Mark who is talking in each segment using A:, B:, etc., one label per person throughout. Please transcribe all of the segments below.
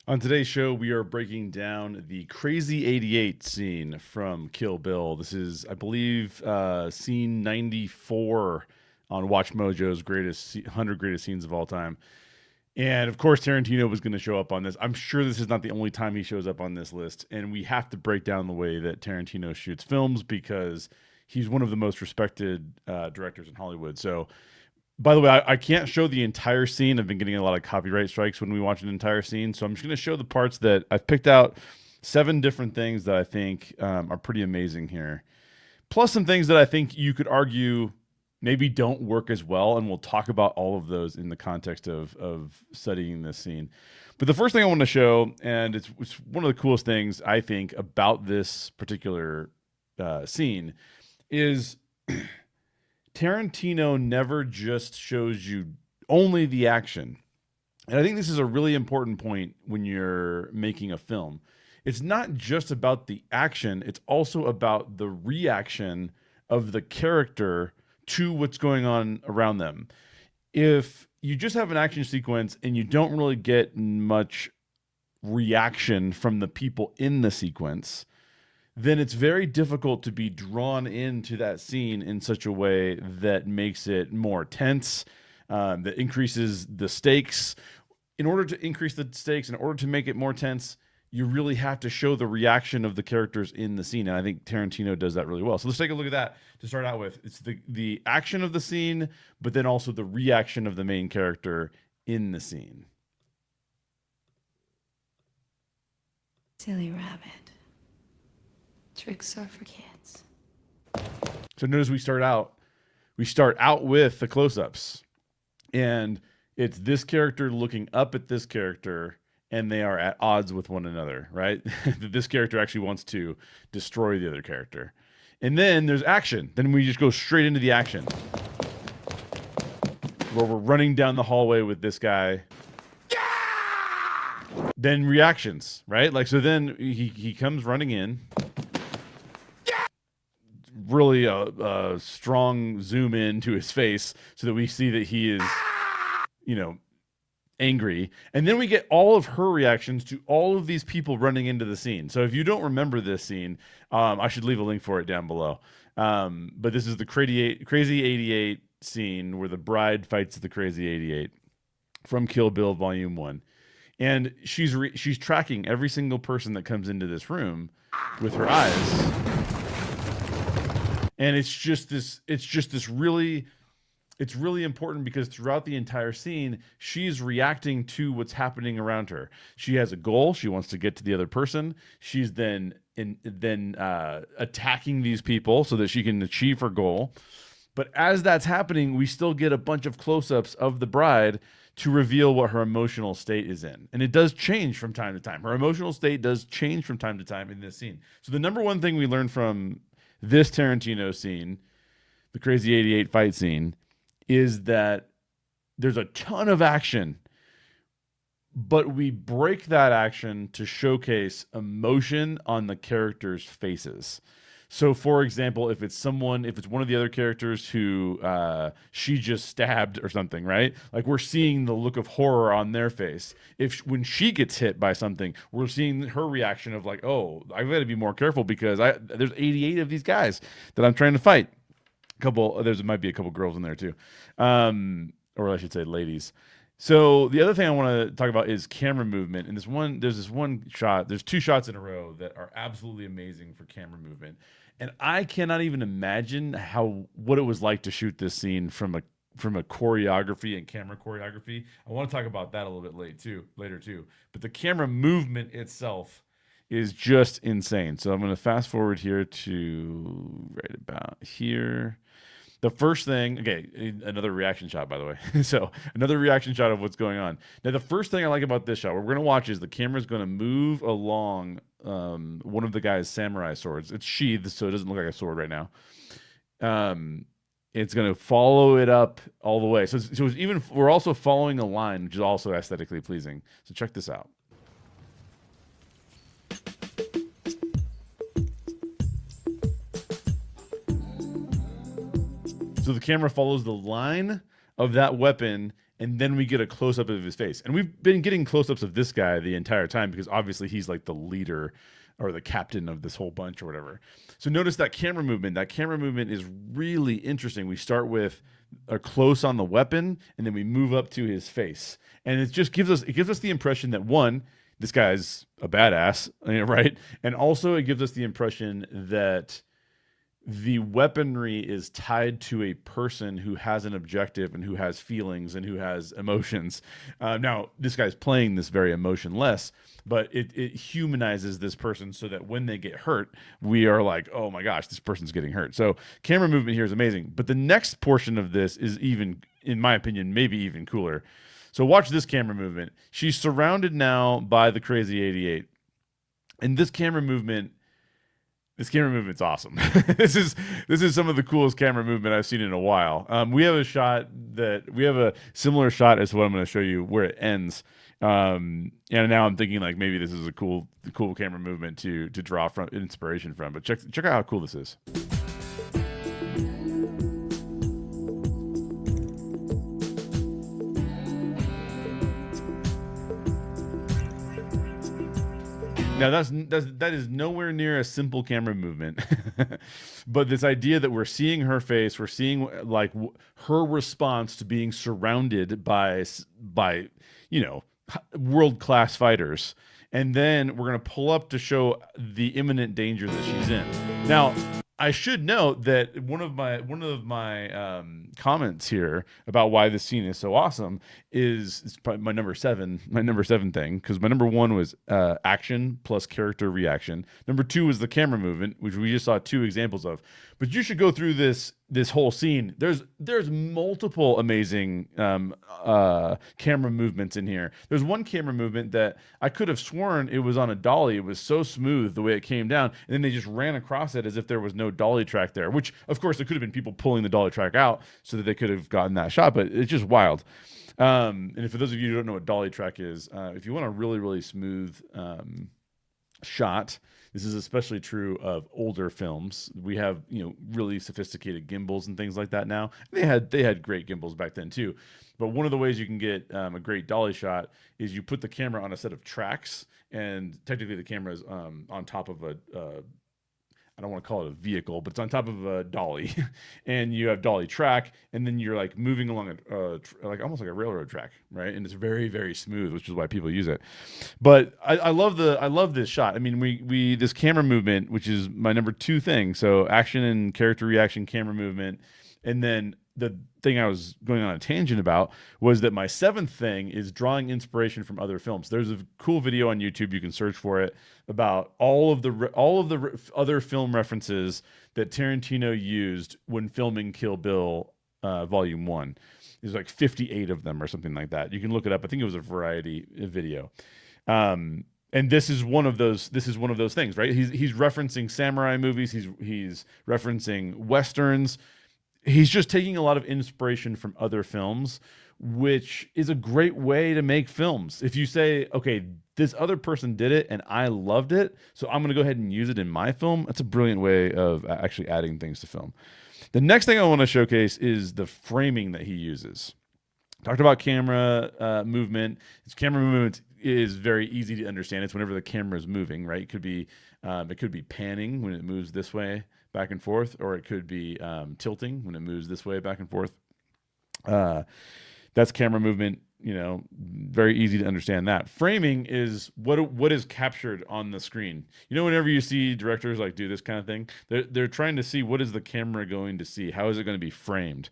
A: On today's show, we are breaking down the Crazy 88 scene from Kill Bill. This is, I believe, scene 94 on Watch Mojo's 100 greatest scenes of all time. And of course, Tarantino was going to show up on this. I'm sure this is not the only time he shows up on this list. And we have to break down the way that Tarantino shoots films because he's one of the most respected directors in Hollywood. So, by the way, I can't show the entire scene. I've been getting a lot of copyright strikes when we watch an entire scene. So I'm just going to show the parts that I've picked out 7 different things that I think are pretty amazing here. Plus some things that I think you could argue maybe don't work as well. And we'll talk about all of those in the context of studying this scene. But the first thing I want to show, and it's one of the coolest things I think about this particular scene, is Tarantino never just shows you only the action. And I think this is a really important point when you're making a film. It's not just about the action, it's also about the reaction of the character to what's going on around them. If you just have an action sequence and you don't really get much reaction from the people in the sequence, then it's very difficult to be drawn into that scene in such a way that makes it more tense, that increases the stakes. In order to increase the stakes, in order to make it more tense, you really have to show the reaction of the characters in the scene. And I think Tarantino does that really well. So let's take a look at that to start out with. It's the action of the scene, but then also the reaction of the main character in the scene.
B: Silly rabbit. Tricks are for kids.
A: So notice we start out with the close-ups. And it's this character looking up at this character, and they are at odds with one another, right? This character actually wants to destroy the other character. And then there's action. Then we just go straight into the action, where we're running down the hallway with this guy. Yeah! Then reactions, right? Like, so then he comes running in. Really a strong zoom in to his face so that we see that he is, angry. And then we get all of her reactions to all of these people running into the scene. So if you don't remember this scene, I should leave a link for it down below. But this is the Crazy 88 scene where the bride fights the Crazy 88 from Kill Bill Volume 1. And she's tracking every single person that comes into this room with her eyes. And it's really important because throughout the entire scene, she's reacting to what's happening around her. She has a goal. She wants to get to the other person. She's then attacking these people so that she can achieve her goal. But as that's happening, we still get a bunch of close-ups of the bride to reveal what her emotional state is in. And it does change from time to time. Her emotional state does change from time to time in this scene. So the number one thing we learned from this Tarantino scene, the Crazy 88 fight scene, is that there's a ton of action, but we break that action to showcase emotion on the characters' faces. So, for example, if it's one of the other characters who she just stabbed or something, right? Like, we're seeing the look of horror on their face. When she gets hit by something, we're seeing her reaction of like, oh, I've got to be more careful because there's 88 of these guys that I'm trying to fight. There might be a couple girls in there too, or I should say, ladies. So the other thing I want to talk about is camera movement. And there's this one shot. There's 2 shots in a row that are absolutely amazing for camera movement. And I cannot even imagine what it was like to shoot this scene from a choreography and camera choreography. I want to talk about that a little bit later too. But the camera movement itself is just insane. So I'm going to fast forward here to right about here. The first thing, okay, another reaction shot, by the way. So another reaction shot of what's going on. Now, the first thing I like about this shot, what we're going to watch is the camera's going to move along one of the guy's samurai swords. It's sheathed, so it doesn't look like a sword right now. It's going to follow it up all the way. So we're also following a line, which is also aesthetically pleasing. So check this out. So the camera follows the line of that weapon and then we get a close up of his face. And we've been getting close ups of this guy the entire time because obviously he's like the leader or the captain of this whole bunch or whatever. So notice that camera movement. That camera movement is really interesting. We start with a close on the weapon, and then we move up to his face, and it just gives us the impression that one, this guy's a badass, right? And also it gives us the impression that the weaponry is tied to a person who has an objective and who has feelings and who has emotions. Now, this guy's playing this very emotionless, but it humanizes this person so that when they get hurt, we are like, oh my gosh, this person's getting hurt. So camera movement here is amazing. But the next portion of this is even, in my opinion, maybe even cooler. So watch this camera movement. She's surrounded now by the Crazy 88. And this camera movement's awesome. This is some of the coolest camera movement I've seen in a while. We have a similar shot as what I'm going to show you where it ends. And now I'm thinking like maybe this is a cool camera movement to draw from inspiration from. But check out how cool this is. Now that is nowhere near a simple camera movement, but this idea that we're seeing her face, we're seeing like her response to being surrounded by world-class fighters, and then we're gonna pull up to show the imminent danger that she's in. Now, I should note that one of my comments here about why this scene is so awesome is probably my number seven thing, because my number one was action plus character reaction. Number two was the camera movement, which we just saw 2 examples of. But you should go through this whole scene. There's multiple amazing camera movements in here. There's one camera movement that I could have sworn it was on a dolly. It was so smooth the way it came down, and then they just ran across it as if there was no dolly track there, which of course it could have been people pulling the dolly track out so that they could have gotten that shot, but it's just wild. And for those of you who don't know what dolly track is, if you want a really, really smooth shot, this is especially true of older films. We have, really sophisticated gimbals and things like that now. They had great gimbals back then too. But one of the ways you can get a great dolly shot is you put the camera on a set of tracks, and technically the camera is on top of I don't want to call it a vehicle, but it's on top of a dolly, and you have dolly track, and then you're like moving along like almost like a railroad track, right? And it's very, very smooth, which is why people use it. But I love this shot. I mean, we this camera movement, which is my number 2 thing. So action and character reaction, camera movement, and then the thing I was going on a tangent about was that my 7th thing is drawing inspiration from other films. There's a cool video on YouTube, you can search for it, about all of the other film references that Tarantino used when filming Kill Bill Volume 1. There's like 58 of them or something like that. You can look it up. I think it was a Variety video. And this is one of those things, right? He's referencing samurai movies, he's referencing westerns. He's just taking a lot of inspiration from other films, which is a great way to make films. If you say, okay, this other person did it and I loved it, so I'm going to go ahead and use it in my film, that's a brilliant way of actually adding things to film. The next thing I want to showcase is the framing that he uses. Talked about camera movement. His camera movement is very easy to understand. It's whenever the camera is moving, right? It could be panning when it moves this way, back and forth, or it could be tilting when it moves this way, back and forth. That's camera movement, very easy to understand that. Framing is what is captured on the screen. Whenever you see directors like do this kind of thing, they're trying to see what is the camera going to see, how is it going to be framed.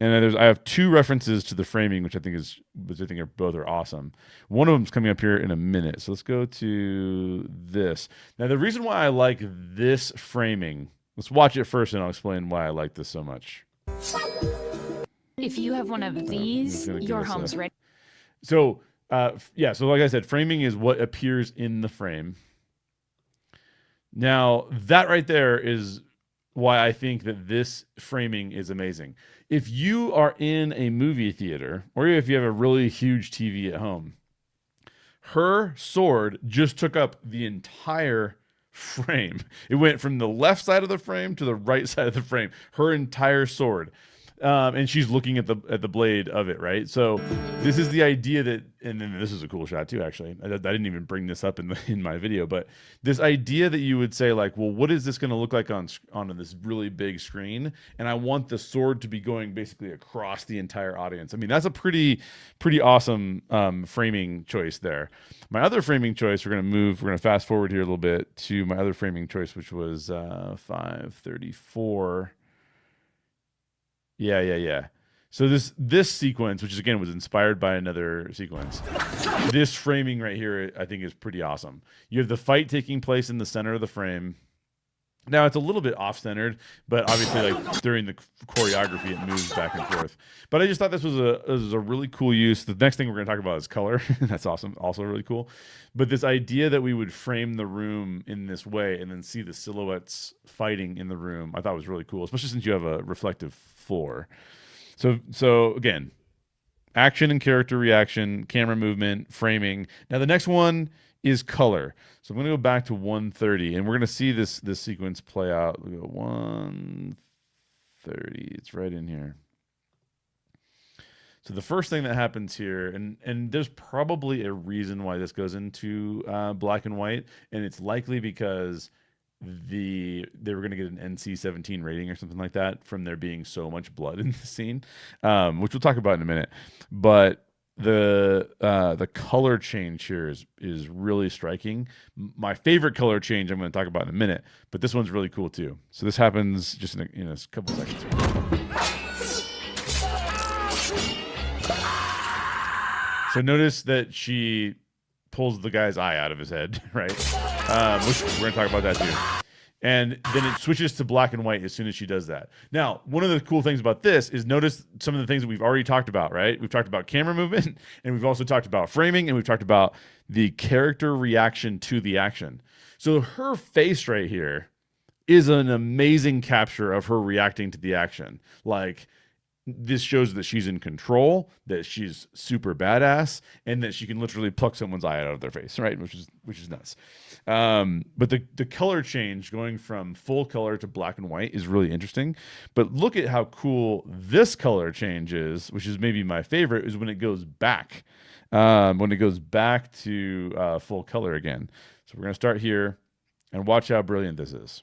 A: And I have 2 references to the framing, which I think are both are awesome. One of them is coming up here in a minute, so let's go to this. Now, the reason why I like this framing, let's watch it first, and I'll explain why I like this so much.
C: If you have one of these, your home's ready.
A: So, so like I said, framing is what appears in the frame. Now, that right there is why I think that this framing is amazing. If you are in a movie theater, or if you have a really huge TV at home, her sword just took up the entire frame. It went from the left side of the frame to the right side of the frame. Her entire sword. And she's looking at the blade of it, right? So this is the idea that, and then this is a cool shot too, actually. I didn't even bring this up in my video, but this idea that you would say like, well, what is this going to look like on this really big screen? And I want the sword to be going basically across the entire audience. I mean, that's a pretty awesome framing choice there. My other framing choice, we're going to fast forward here a little bit to my other framing choice, which was 534. Yeah. So this sequence, which is, again, was inspired by another sequence, this framing right here, I think, is pretty awesome. You have the fight taking place in the center of the frame. Now it's a little bit off-centered, but obviously, like during the choreography, it moves back and forth. But I just thought this was a really cool use. The next thing we're going to talk about is color. That's awesome, also really cool. But this idea that we would frame the room in this way and then see the silhouettes fighting in the room, I thought was really cool, especially since you have a reflective floor. So again, action and character reaction, camera movement, framing. Now the next one is color. So I'm going to go back to 130, and we're going to see this sequence play out. We go 130. It's right in here. So the first thing that happens here, and there's probably a reason why this goes into black and white, and it's likely because they were going to get an NC-17 rating or something like that from there being so much blood in the scene, which we'll talk about in a minute. But the color change here is really striking. My favorite color change I'm going to talk about in a minute, but this one's really cool too. So this happens just in a couple seconds here. So notice that she pulls the guy's eye out of his head, right? Which we're going to talk about that too. And then it switches to black and white as soon as she does that. Now, one of the cool things about this is notice some of the things that we've already talked about, right? We've talked about camera movement, and we've also talked about framing, and we've talked about the character reaction to the action. So her face right here is an amazing capture of her reacting to the action. Like, this shows that she's in control, that she's super badass, and that she can literally pluck someone's eye out of their face, right? Which is nuts. But the color change going from full color to black and white is really interesting. But look at how cool this color change is, which is maybe my favorite, is when it goes back. When it goes back to full color again. So we're going to start here and watch how brilliant this is.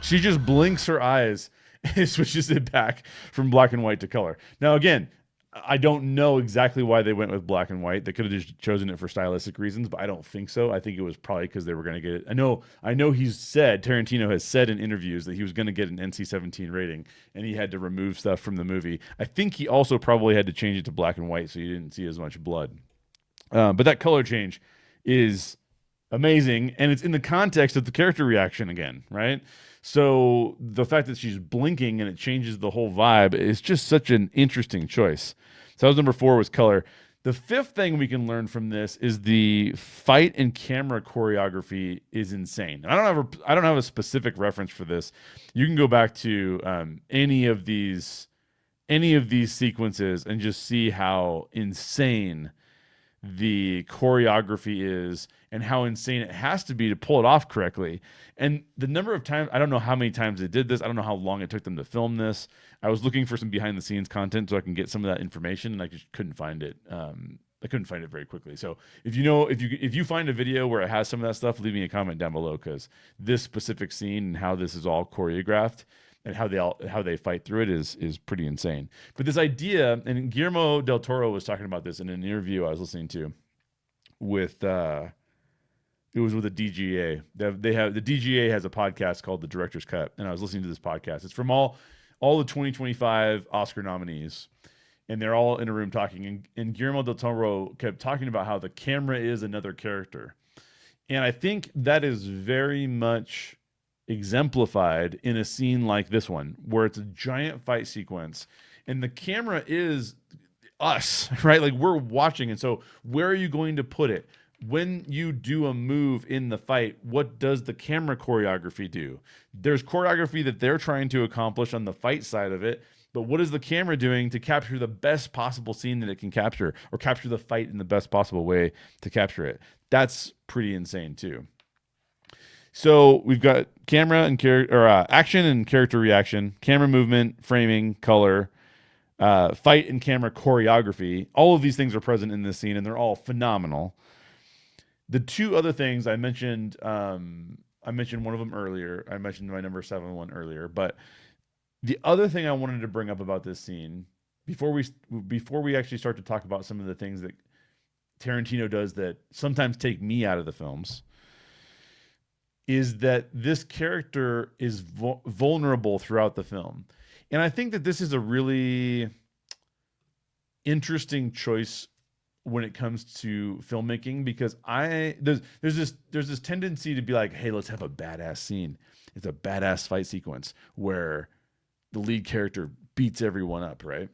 A: She just blinks her eyes and switches it back from black and white to color. Now, again, I don't know exactly why they went with black and white. They could have just chosen it for stylistic reasons, but I don't think so. I think it was probably because they were going to get it. I know Tarantino has said in interviews that he was going to get an NC-17 rating, and he had to remove stuff from the movie. I think he also probably had to change it to black and white so you didn't see as much blood. But that color change is amazing, and it's in the context of the character reaction again, right? So the fact that she's blinking and it changes the whole vibe is just such an interesting choice. So that was number 4, was color. The fifth thing we can learn from this is the fight and camera choreography is insane. I don't have a specific reference for this. You can go back to any of these sequences and just see how insane the choreography is and how insane it has to be to pull it off correctly. And the number of times, I don't know how many times they did this. I don't know how long it took them to film this. I was looking for some behind the scenes content so I can get some of that information, and I just couldn't find it. I couldn't find it very quickly. So if you find a video where it has some of that stuff, leave me a comment down below, because this specific scene and how this is all choreographed and how they fight through it is pretty insane. But this idea, and Guillermo del Toro was talking about this in an interview I was listening to with it was with the DGA. The DGA has a podcast called The Director's Cut, and I was listening to this podcast. It's from all the 2025 Oscar nominees, and they're all in a room talking. And Guillermo del Toro kept talking about how the camera is another character, and I think that is very much exemplified in a scene like this one, where it's a giant fight sequence and the camera is us, right? Like, we're watching. And so where are you going to put it? When you do a move in the fight, what does the camera choreography do? There's choreography that they're trying to accomplish on the fight side of it, but what is the camera doing to capture the best possible scene that it can capture, or capture the fight in the best possible way to capture it? That's pretty insane too. So we've got camera and action and character reaction, camera movement, framing, color, fight and camera choreography. All of these things are present in this scene, and they're all phenomenal. The two other things I mentioned one of them earlier. I mentioned my number 7 one earlier, but the other thing I wanted to bring up about this scene before we actually start to talk about some of the things that Tarantino does that sometimes take me out of the films is that this character is vulnerable throughout the film. And I think that this is a really interesting choice when it comes to filmmaking, because there's this tendency to be like, hey, let's have a badass scene. It's a badass fight sequence where the lead character beats everyone up, right?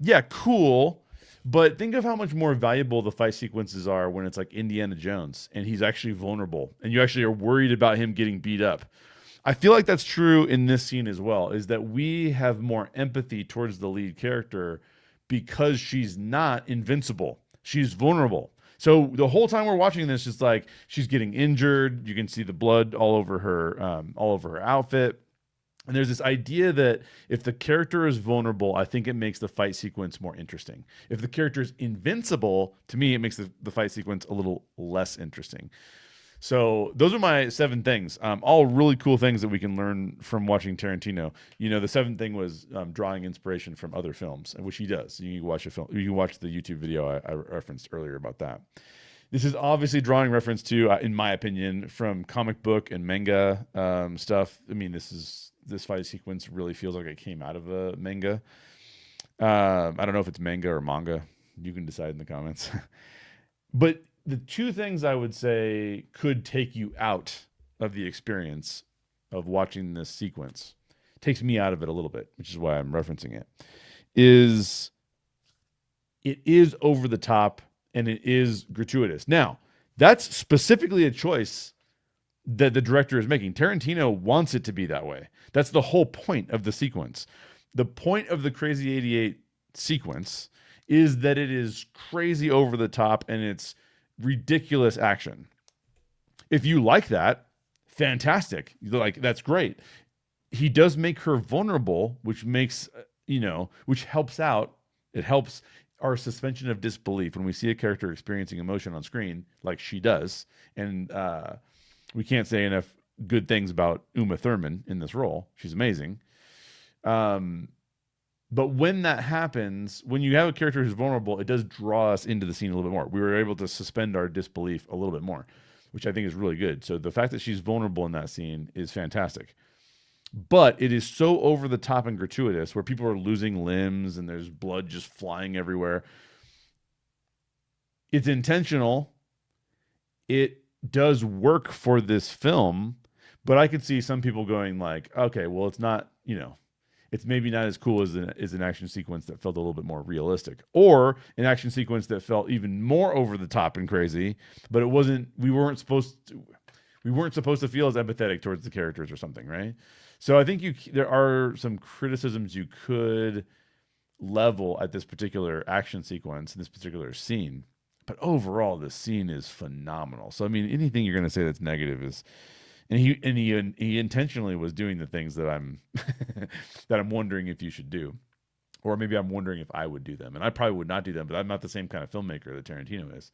A: Yeah, cool. But think of how much more valuable the fight sequences are when it's like Indiana Jones and he's actually vulnerable and you actually are worried about him getting beat up. I feel like that's true in this scene as well, is that we have more empathy towards the lead character because she's not invincible. She's vulnerable. So the whole time we're watching this, it's like she's getting injured. You can see the blood all over her outfit. And there's this idea that if the character is vulnerable, I think it makes the fight sequence more interesting. If the character is invincible, to me, it makes the fight sequence a little less interesting. So those are my 7 things. All really cool things that we can learn from watching Tarantino. You know, the 7th thing was drawing inspiration from other films, which he does. You can watch the YouTube video I referenced earlier about that. This is obviously drawing reference to, in my opinion, from comic book and manga stuff. I mean, this fight sequence really feels like it came out of a manga. I don't know if it's manga or manga. You can decide in the comments. But the 2 things I would say could take you out of the experience of watching this sequence, takes me out of it a little bit, which is why I'm referencing it, is it is over the top and it is gratuitous. Now, that's specifically a choice that the director is making. Tarantino wants it to be that way. That's the whole point of the sequence. The point of the Crazy 88 sequence is that it is crazy over the top and it's ridiculous action. If you like that, fantastic. Like, that's great. He does make her vulnerable, which makes, which helps out. It helps our suspension of disbelief when we see a character experiencing emotion on screen like she does. And we can't say enough good things about Uma Thurman in this role. She's amazing. But when that happens, when you have a character who's vulnerable, it does draw us into the scene a little bit more. We were able to suspend our disbelief a little bit more, which I think is really good. So the fact that she's vulnerable in that scene is fantastic. But it is so over the top and gratuitous where people are losing limbs and there's blood just flying everywhere. It's intentional. It does work for this film, but I could see some people going like, okay, well, it's not, it's maybe not as cool as an action sequence that felt a little bit more realistic, or an action sequence that felt even more over the top and crazy, but it wasn't. We weren't supposed to feel as empathetic towards the characters or something, right? So I think there are some criticisms you could level at this particular action sequence, in this particular scene, but overall, this scene is phenomenal. So I mean, anything you're going to say that's negative is. And he intentionally was doing the things that I'm that I'm wondering if you should do, or maybe I'm wondering if I would do them. And I probably would not do them, but I'm not the same kind of filmmaker that Tarantino is.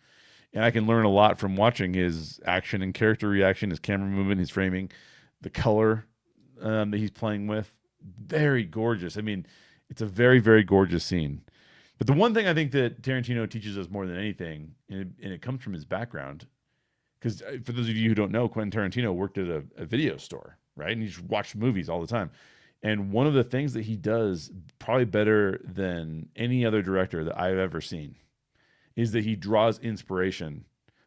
A: And I can learn a lot from watching his action and character reaction, his camera movement, his framing, the color that he's playing with. Very gorgeous. I mean, it's a very, very gorgeous scene. But the one thing I think that Tarantino teaches us more than anything, and it comes from his background. Because for those of you who don't know, Quentin Tarantino worked at a video store, right? And he's watched movies all the time. And one of the things that he does probably better than any other director that I've ever seen is that he draws inspiration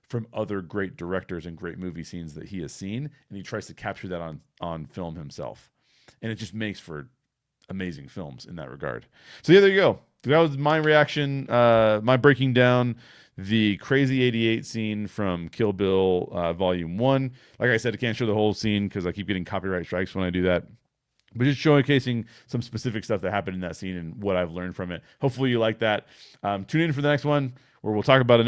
A: from other great directors and great movie scenes that he has seen. And he tries to capture that on film himself. And it just makes for amazing films in that regard. So yeah, there you go. That was my reaction, my breaking down the Crazy 88 scene from Kill Bill Volume 1. Like I said, I can't show the whole scene because I keep getting copyright strikes when I do that. but just showcasing some specific stuff that happened in that scene and what I've learned from it. Hopefully you like that. Tune in for the next one where we'll talk about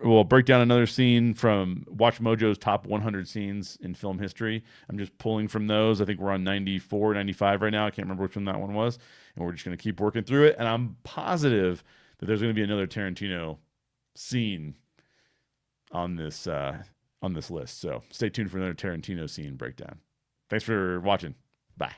A: we'll break down another scene from Watch Mojo's top 100 scenes in film history. I'm just pulling from those. I think we're on 94, 95 right now. I can't remember which one that one was. And we're just going to keep working through it. And I'm positive that there's going to be another Tarantino scene on this list. So stay tuned for another Tarantino scene breakdown. Thanks for watching. Bye.